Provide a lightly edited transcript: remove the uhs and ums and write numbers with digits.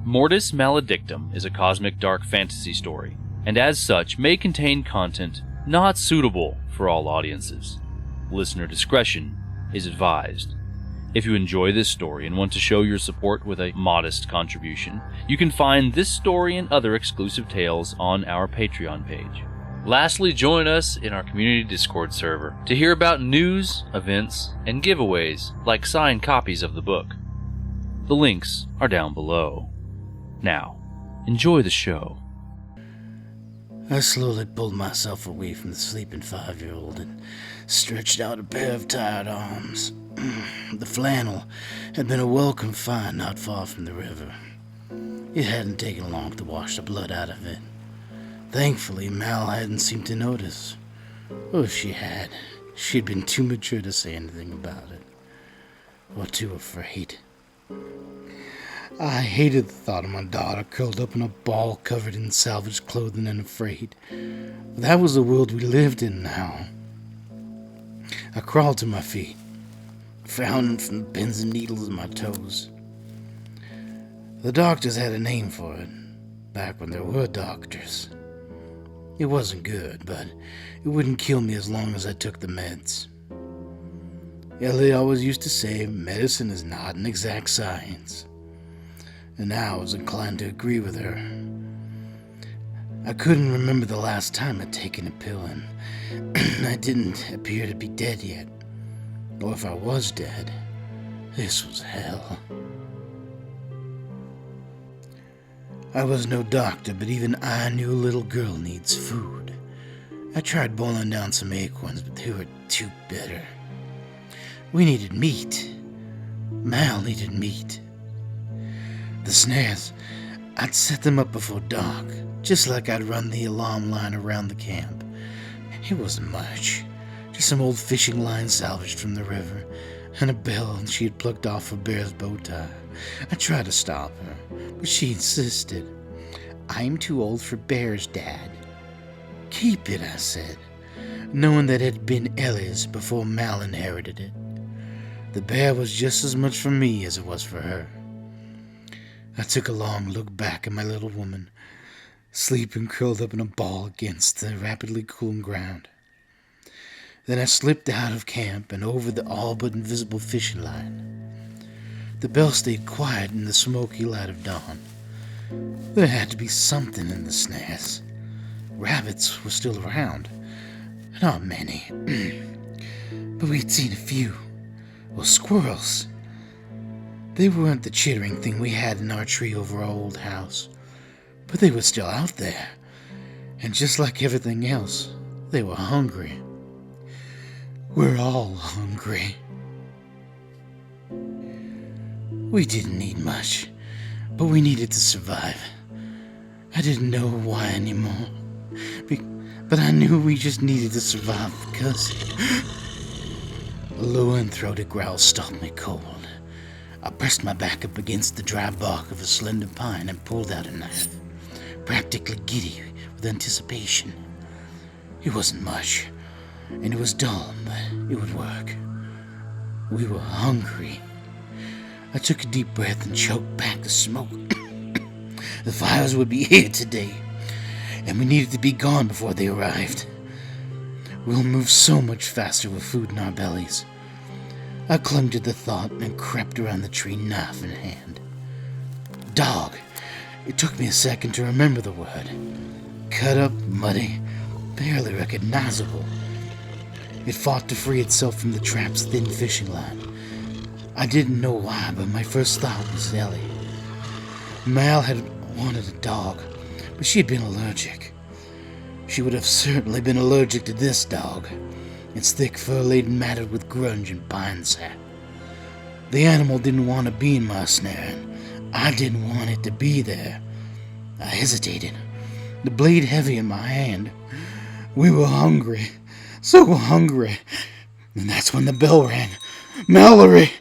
Mortis Maledictum is a cosmic dark fantasy story, and as such may contain content not suitable for all audiences. Listener discretion is advised. If you enjoy this story and want to show your support with a modest contribution, you can find this story and other exclusive tales on our Patreon page. Lastly, join us in our community Discord server to hear about news, events, and giveaways like signed copies of the book. The links are down below. Now, enjoy the show. I slowly pulled myself away from the sleeping 5-year-old and stretched out a pair of tired arms. The flannel had been a welcome find not far from the river. It hadn't taken long to wash the blood out of it. Thankfully, Mal hadn't seemed to notice. Or if she had, she'd been too mature to say anything about it. Or too afraid. I hated the thought of my daughter curled up in a ball covered in salvaged clothing and afraid. But that was the world we lived in now. I crawled to my feet, frowning from the pins and needles in my toes. The doctors had a name for it, back when there were doctors. It wasn't good, but it wouldn't kill me as long as I took the meds. Ellie always used to say medicine is not an exact science. And now I was inclined to agree with her. I couldn't remember the last time I'd taken a pill, and I didn't appear to be dead yet. Or if I was dead, this was hell. I was no doctor, but even I knew a little girl needs food. I tried boiling down some acorns, but they were too bitter. We needed meat. Mal needed meat. The snares, I'd set them up before dark, just like I'd run the alarm line around the camp. It wasn't much, just some old fishing line salvaged from the river, and a bell she had plucked off her bear's bow tie. I tried to stop her, but she insisted. "I'm too old for bears, Dad." "Keep it," I said, knowing that it had been Ellie's before Mal inherited it. The bear was just as much for me as it was for her. I took a long look back at my little woman, sleeping curled up in a ball against the rapidly cooling ground. Then I slipped out of camp and over the all but invisible fishing line. The bell stayed quiet in the smoky light of dawn. There had to be something in the snares. Rabbits were still around. Not many. But we'd seen a few. Well, squirrels. They weren't the chittering thing we had in our tree over our old house, but they were still out there, and just like everything else, they were hungry. We're all hungry. We didn't need much, but we needed to survive. I didn't know why anymore, but I knew we just needed to survive because... A low and throated growl stopped me cold. I pressed my back up against the dry bark of a slender pine and pulled out a knife, practically giddy with anticipation. It wasn't much, and it was dull, but it would work. We were hungry. I took a deep breath and choked back the smoke. The fires would be here today, and we needed to be gone before they arrived. We'll move so much faster with food in our bellies. I clung to the thought and crept around the tree, knife in hand. Dog. It took me a second to remember the word. Cut up, muddy, barely recognizable. It fought to free itself from the trap's thin fishing line. I didn't know why, but my first thought was Ellie. Mal had wanted a dog, but she had been allergic. She would have certainly been allergic to this dog. Its thick fur laden matted with grunge and pine sap. The animal didn't want to be in my snare, and I didn't want it to be there. I hesitated, the blade heavy in my hand. We were hungry, so hungry. And that's when the bell rang. "Mallory!"